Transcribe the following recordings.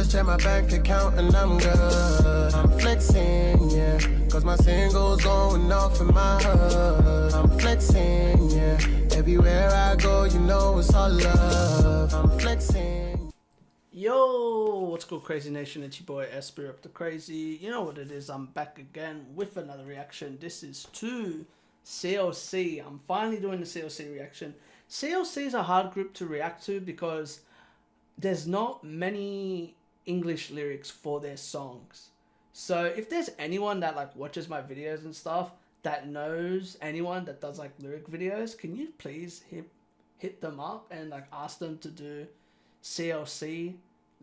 just check my bank account and I'm good. I'm flexing, yeah, cause my singles going off in my hood. I'm flexing, yeah, everywhere I go, you know it's all love. I'm flexing. Yo, what's good, Crazy Nation? It's your boy Espy up the crazy. You know what it is, I'm back again with another reaction. This is to CLC. I'm finally doing the CLC reaction. CLC is a hard group to react to because there's not many English lyrics for their songs. So if there's anyone that like watches my videos and stuff that knows anyone that does like lyric videos, can you please hit them up and like ask them to do CLC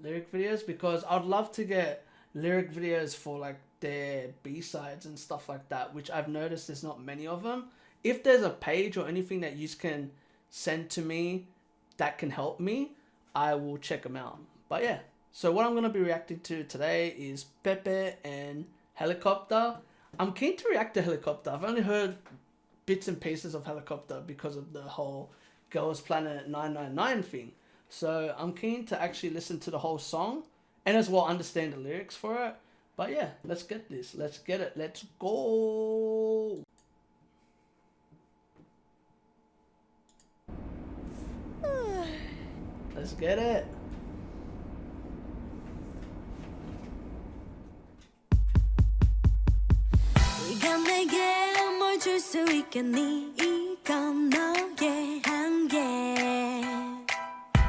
lyric videos? Because I'd love to get lyric videos for like their B-sides and stuff like that, which I've noticed there's not many of them. If there's a page or anything that you can send to me that can help me, I will check them out. But yeah, so what I'm going to be reacting to today is Pepe and Helicopter. I'm keen to react to Helicopter. I've only heard bits and pieces of Helicopter because of the whole Girls Planet 999 thing. So I'm keen to actually listen to the whole song and as well understand the lyrics for it. But yeah, let's get this. Let's get it. Let's go. Let's get it. 네가 내게 뭘 줄 수 있겠니? 이건 너의 한계.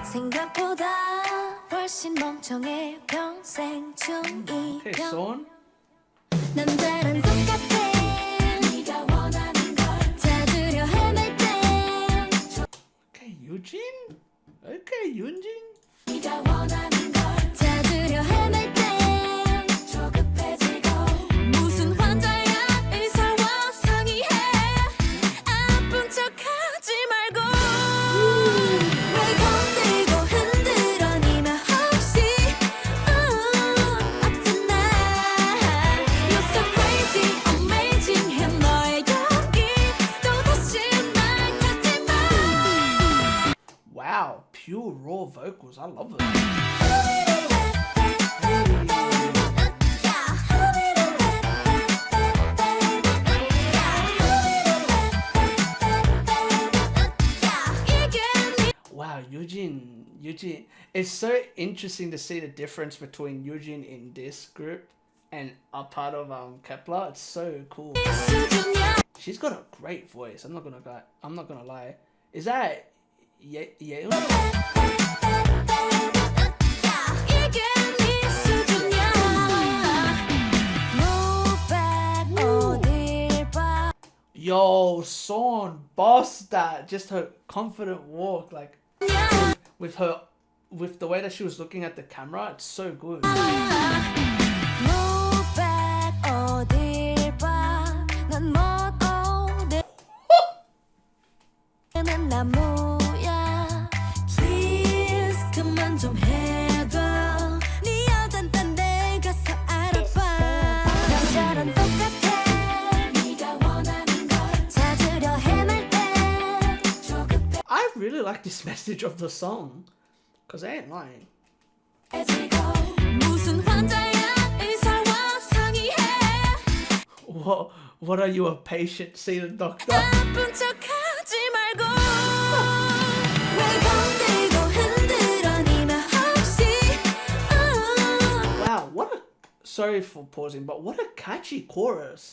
생각보다 훨씬 멍청해 평생 중이면. Okay, Son. 남자랑 똑같아. 네가 원하는 걸 찾으려 헤맬 땐. Okay, Eugene. Okay, Eugene. 네가 원하는 걸 찾으려 헤맬 땐 조급해지고 무슨 환자야 의사와 상의해 아픈 척하지 말고 왜 건들고 흔들어 네가 혹시 어떤 날 You're so crazy amazing 해 너의 연기 또다시 날 찾지 마. Wow, pure raw vocals. I love it. Wow, Eugene. It's so interesting to see the difference between Eugene in this group and a part of Kepler. It's so cool. She's got a great voice. I'm not gonna lie. Is that Yale? Yo, Son, boss that. Just her confident walk, like with the way that she was looking at the camera, it's so good. I really like this message of the song, cause I ain't lying. What are you, a patient? See the doctor? Wow, what a, sorry for pausing, but what a catchy chorus.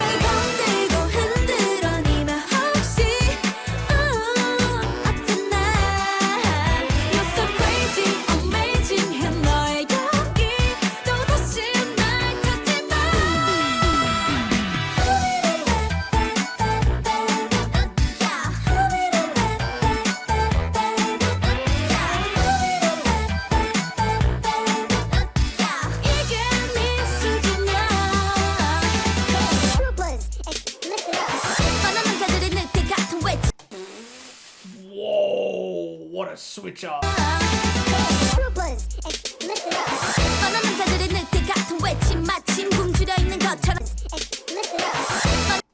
What a switch up.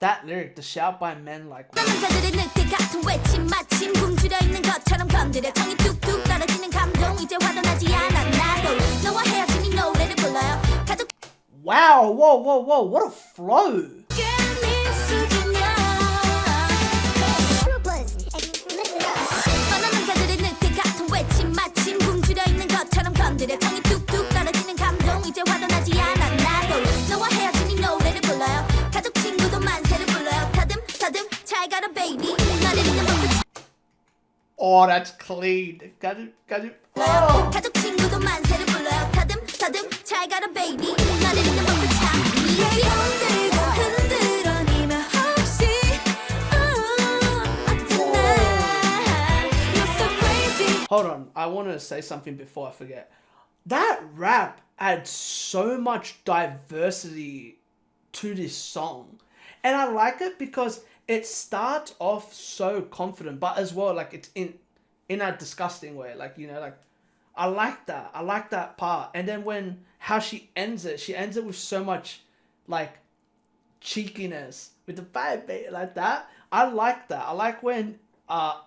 that lyric, the shout by men like 남자들의 늑대 같은 외침 마침 굶주려 있는 것처럼 건드려 정이 뚝뚝 떨어지는 감동 이제 화도 나지 않아 나도 너와 헤어진 이 노래를 불러요 가족 wow, whoa, what a flow. 네 수준이야 뻔한 남자들의 늑대 같은 외침 마침 굶주려 있는 것처럼 건드려 정이 뚝뚝 떨어지는 감동 이제 화도 나지 않아 나도 너와 헤어진 이 노래를 불러요 가족 친구도 만세를 불러요 다듬 잘 가라 baby 너를 잊는 법도 Oh, that's clean. Got it. Oh. 가족 친구도 만세를 불러요 다듬 잘 가라 baby 너를 잊는 법도 참 손들고 흔들어 니만 혹시 어떤 날 You're so crazy Hold on, I want to say something before I forget. That rap adds so much diversity to this song. And I like it because it starts off so confident, but as well, like, it's in a disgusting way. Like, you know, like, I like that. I like that part. And then how she ends it with so much, like, cheekiness. With the bad bit like that. I like that. I like when a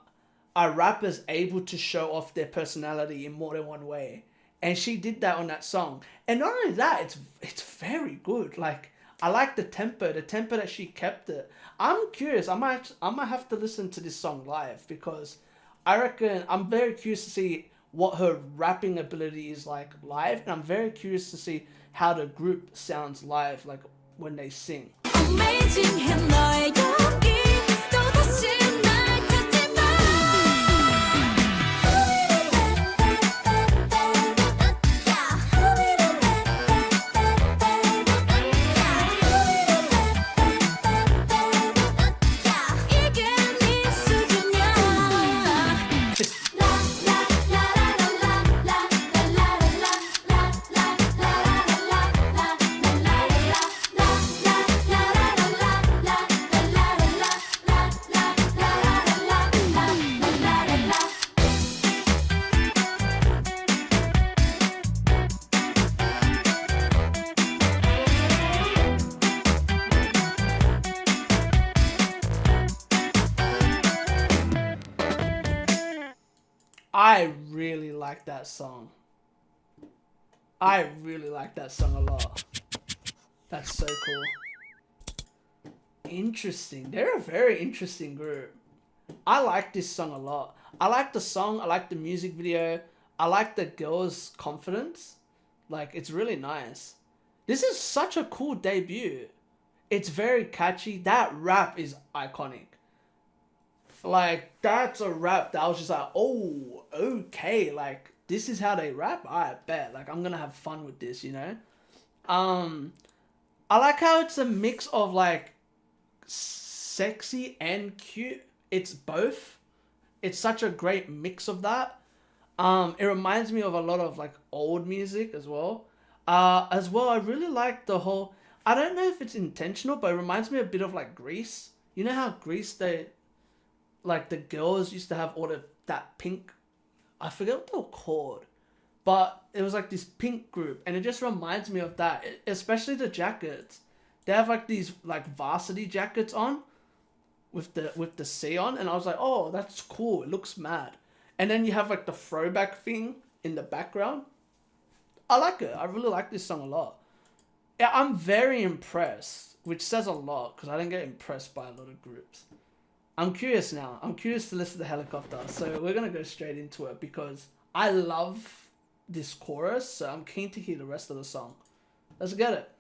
rapper's able to show off their personality in more than one way. And she did that on that song. And not only that, it's very good. Like, I like the tempo that she kept it. I'm curious. I might have to listen to this song live because I reckon I'm very curious to see what her rapping ability is like live, and I'm very curious to see how the group sounds live, like when they sing. Amazing해 너의 용기 또다시 날 찾지 마 이게 네 수준이야 I really like that song. I really like that song a lot. That's so cool. Interesting. They're a very interesting group. I like this song a lot. I like the song. I like the music video. I like the girls' confidence. Like, it's really nice. This is such a cool debut. It's very catchy. That rap is iconic. Like, that's a rap that I was just like, oh, okay. Like, this is how they rap? I bet. Like, I'm gonna have fun with this, you know? I like how it's a mix of, like, sexy and cute. It's both. It's such a great mix of that. It reminds me of a lot of, like, old music as well. As well, I really like the whole... I don't know if it's intentional, but it reminds me a bit of, like, Grease. You know how Grease, they... Like, the girls used to have all that pink... I forget what they were called. But it was, like, this pink group. And it just reminds me of that. Especially the jackets. They have, like, these, like, varsity jackets on. With the C on. And I was like, oh, that's cool. It looks mad. And then you have, like, the throwback thing in the background. I like it. I really like this song a lot. Yeah, I'm very impressed. Which says a lot. Because I don't get impressed by a lot of groups. I'm curious now. I'm curious to listen to the Helicopter. So we're going to go straight into it because I love this chorus. So I'm keen to hear the rest of the song. Let's get it.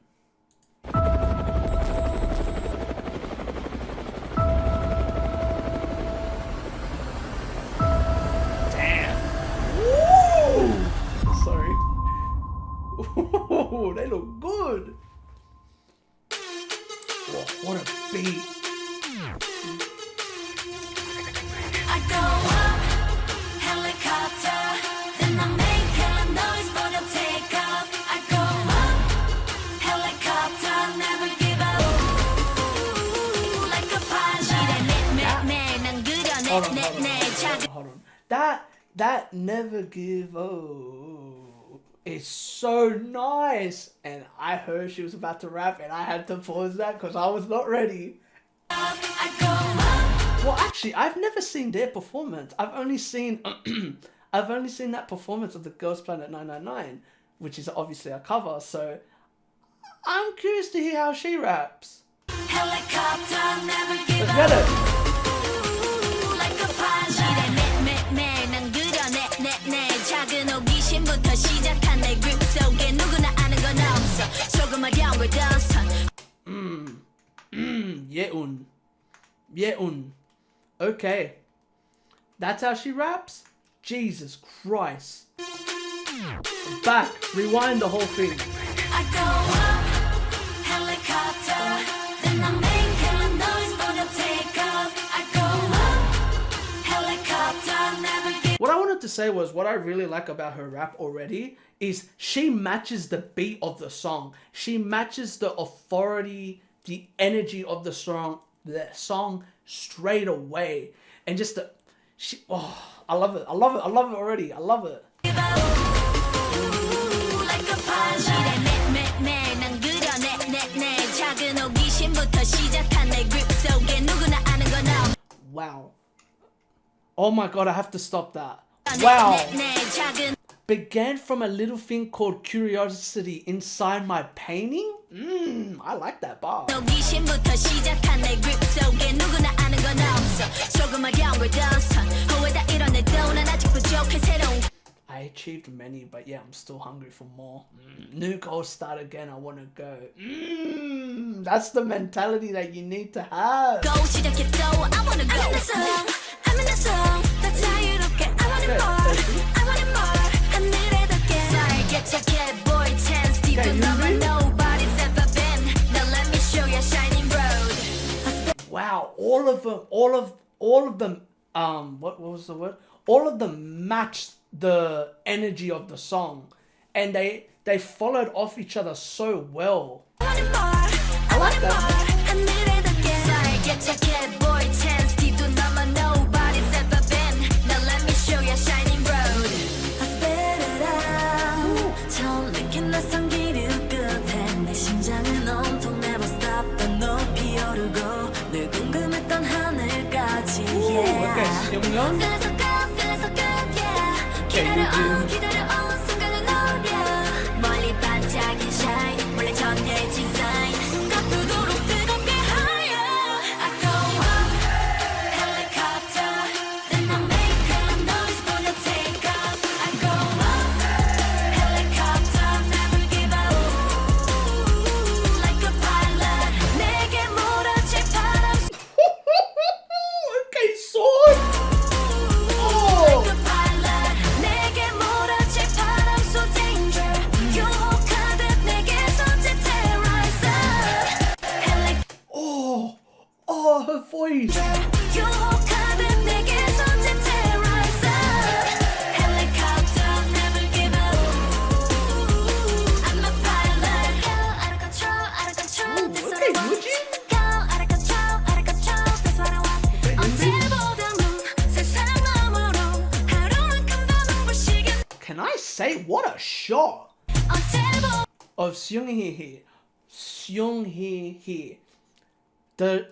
Damn. Woo! Sorry. Ooh, they look good. Whoa, what a beat. I go up, helicopter, then I make a noise for the takeoff. I go up, helicopter, never give up. Ooh, like a pilot. Hold on. That never give up. It's so nice. And I heard she was about to rap and I had to pause that because I was not ready. Well, actually, I've never seen their performance. I've only seen that performance of the Girls Planet 999, which is obviously a cover. So I'm curious to hear how she raps. Let's get it. 예운. Okay. That's how she raps? Jesus Christ. Back. Rewind the whole thing. I go up, helicopter, then I make hella noise for the takeoff. I go up, helicopter, never get. What I wanted to say was, what I really like about her rap already is she matches the beat of the song. She matches the authority, the energy of the song straight away. And just the, I love it. I love it. I love it already. I love it. Wow. Oh my god, I have to stop that. Wow. Began from a little thing called curiosity inside my painting? I like that bar. I achieved many, but yeah, I'm still hungry for more. New goal, start again, I want to go. That's the mentality that you need to have. I want to go. I'm in the zone. That's how you look at. I want it more. I want it more. I need it again. Sorry, get your kid boy chance. Deep in love, nobody's ever been. Now let me show you a shining road. Wow, all of them. What was the word? All of them matched the energy of the song, and they followed off each other so well. I want it more. I want it more. I need it again. Sorry, get your kid boy chance. Deep in love, nobody's ever been. Now let me show you a shining road. I spit it out. 처음 느낀 낯선 기류 끝에 내 심장은 온통 never stop. 높이 오르고 늘 궁금했던 하늘까지. Okay, Seungyeon. 기다려온 순간을 노려 멀리 반짝인 shine 원래 전해진 sign 숨가쁘도록 뜨겁게 higher. I go up, helicopter, then I make a noise for the takeoff. I go up, helicopter, never give up. Like a pilot, 내게 몰아칠 바람. Okay, sword. Like a pilot, 내게 몰아칠 바람 so danger. 유혹하듯 내게서 terrorizer. Her voice. 유혹하듯 내게서 terrorizer. Helicopter, never give up. I'm a pilot. Out of control, this Okay, what I want. Yuji. Go out of control, that's what I want. 언제보다는 세상 너머로 하루만큼 더 눈부시게. Can I say what a shot 언제보다 of Seunghee here. Seunghee here. The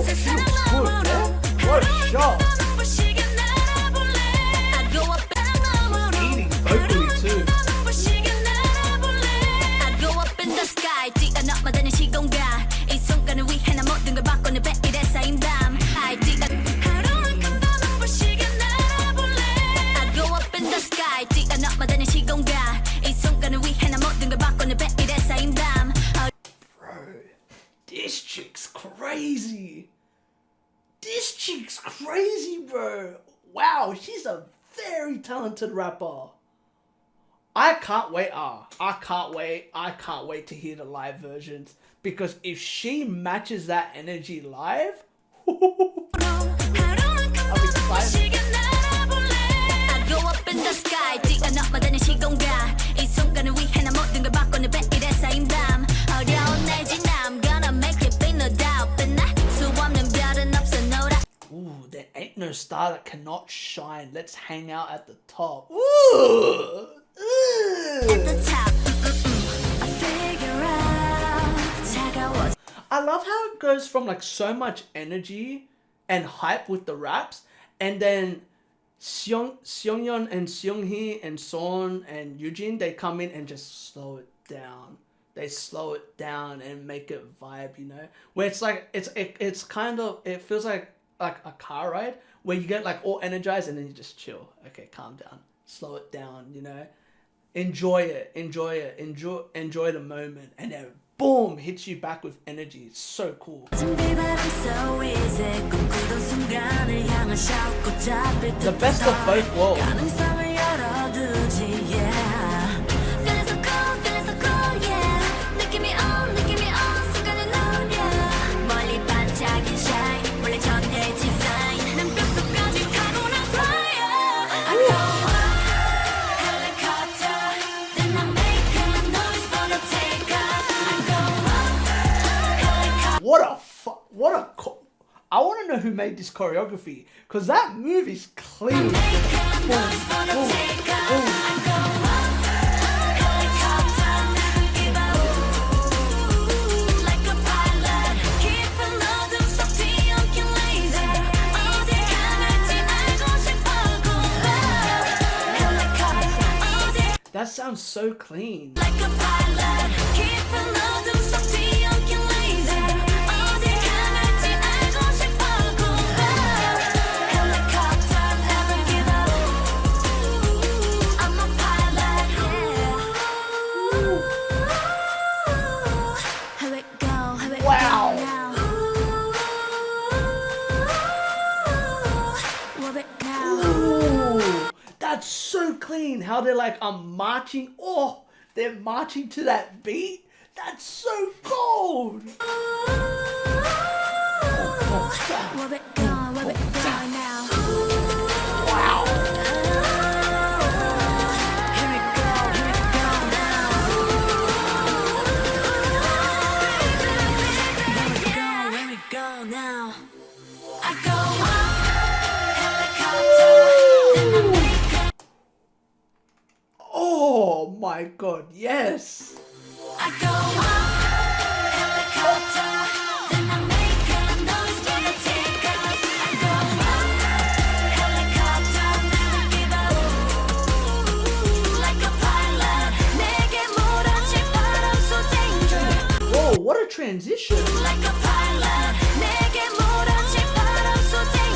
세상 good, 너머로 yeah? What a shot. 더 눈부시게 날아볼래. I go up and 너머로 Eating vocally too. 더 눈부시게 날아볼래. I go up in the sky 뛰어넘어다니는 시공간 이 순간을 위해 난 모든 걸 바꾸는 베일에 쌓인 밤 I 하루만큼 더 눈부시게 날아볼래. I go up in the sky 뛰어넘어다니는 시공간 이 순간을 위해 난 모든 걸 바꾸는 베일에 쌓인 밤 Bro, this chick's crazy. This chick's crazy, bro. Wow, she's a very talented rapper. I can't wait. I can't wait to hear the live versions, because if she matches that energy live, 하루만큼 더 눈부시게 날아볼래. I go up in the sky 뛰어넘어다니는 시공간 이 순간을 위해 난 모든 걸 바꾸는 베일에 쌓인 밤 어려운 날 지나 I'm gonna make it big no doubt but 나 수없는 별은 없어 no doubt. ooh, there ain't no star that cannot shine. Let's hang out at the top. Ooh. At the top I figure out 차가워 I love how it goes from like so much energy and hype with the raps, and then Seongyeon and Seonghee and Son and Eugene, they come in and just slow it down. They slow it down and make it vibe, you know? Where it's like, it's kind of, it feels like a car ride where you get like all energized and then you just chill. Okay, calm down. Slow it down, you know? Enjoy the moment. And then boom, hits you back with energy. It's so cool. The best of both worlds. I want to know who made this choreography, because that move is clean. That sounds so clean. That's so clean. How they're like, marching. Oh, they're marching to that beat. That's so cold. Wow. Here we go now. I go oh my god, yes! I go helicopter, then I make a noise when I take off. I go helicopter, never give up. Like a pilot, 내게 몰아칠 바람 so dangerous. Whoa, what a transition! Like a pilot, 내게 몰아칠 바람 so dangerous.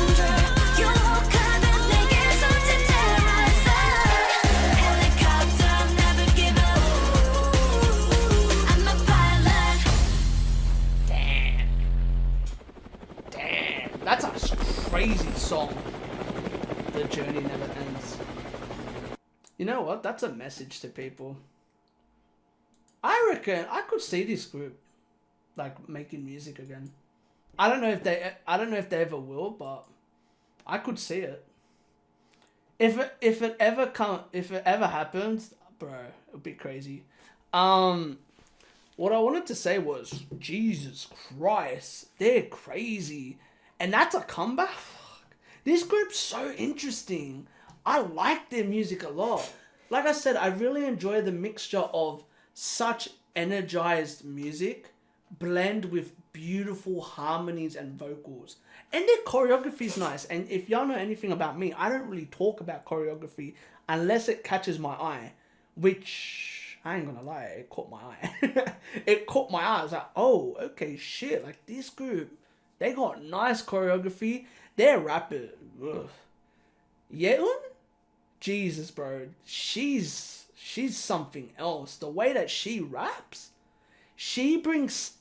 That's a crazy song. The journey never ends. You know what? That's a message to people. I reckon I could see this group like making music again. I don't know if they ever will, but I could see it. If it ever happens, bro, it'd be crazy. What I wanted to say was, Jesus Christ, they're crazy. And that's a comeback? This group's so interesting. I like their music a lot. Like I said, I really enjoy the mixture of such energized music blend with beautiful harmonies and vocals. And their choreography is nice. And if y'all know anything about me, I don't really talk about choreography unless it catches my eye. Which, I ain't gonna lie, it caught my eye. It caught my eye. I was like, oh, okay, shit. Like, this group, they got nice choreography. They're rappers. Yeun? Jesus, bro. She's something else. The way that she raps, she brings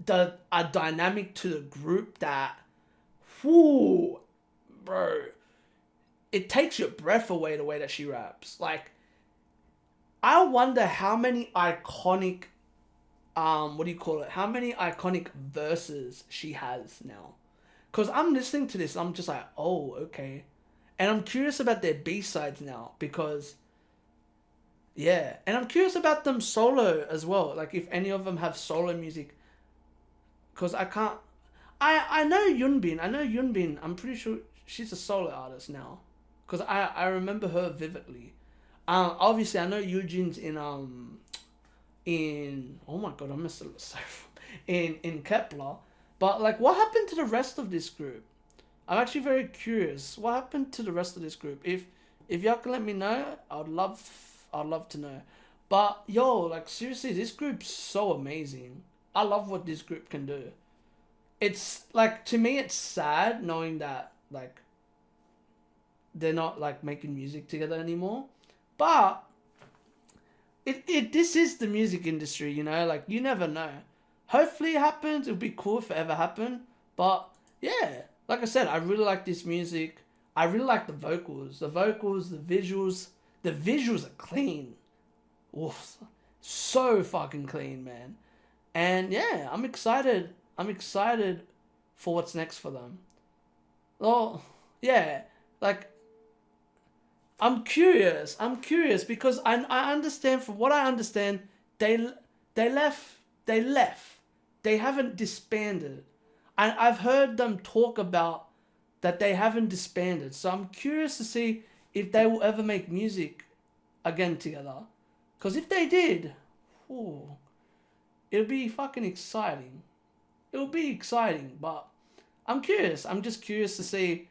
a dynamic to the group that, whoo, bro, it takes your breath away the way that she raps. Like, I wonder how many iconic, how many iconic verses she has now. Because I'm listening to this, I'm just like, oh, okay. And I'm curious about their B-sides now, because, yeah. And I'm curious about them solo as well. Like, if any of them have solo music. Because I know Yunbin. I'm pretty sure she's a solo artist now. Because I remember her vividly. Obviously, I know Eugene's in, oh my god, I missed it. in Kepler. But like, what happened to the rest of this group? I'm actually very curious. What happened to the rest of this group? If y'all can let me know, I'd love to know. But yo, like seriously, this group's so amazing. I love what this group can do. It's like, to me, it's sad knowing that like they're not like making music together anymore. But this is the music industry, you know, like you never know. Hopefully it happens. It would be cool if it ever happened. But yeah, like I said, I really like this music. I really like the vocals. The visuals. The visuals are clean. Oof. So fucking clean, man. And yeah, I'm excited. I'm excited for what's next for them. Well, yeah, like, I'm curious because I understand, from what I understand, they left. They haven't disbanded. And I've heard them talk about that they haven't disbanded. So I'm curious to see if they will ever make music again together. Because if they did, ooh, it'll be fucking exciting. It'll be exciting, but I'm curious. I'm just curious to see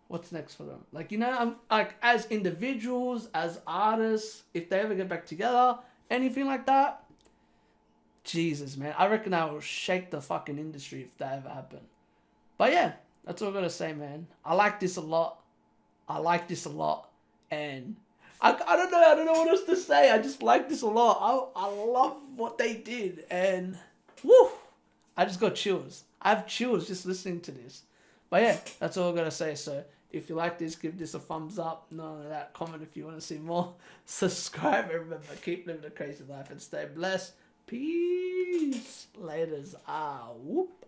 what's next for them. Like, you know, I'm like, as individuals, as artists, if they ever get back together, anything like that, Jesus, man, I reckon I will shake the fucking industry if that ever happened. But yeah, that's all I gotta say, man. I like this a lot. And I don't know what else to say. I just like this a lot. I love what they did, and woo, I just got chills. I have chills just listening to this. But yeah, that's all I gotta say. So if you like this, give this a thumbs up. None of that. Comment if you want to see more. Subscribe, and remember, keep living a crazy life and stay blessed. Peace. Laters. Whoop.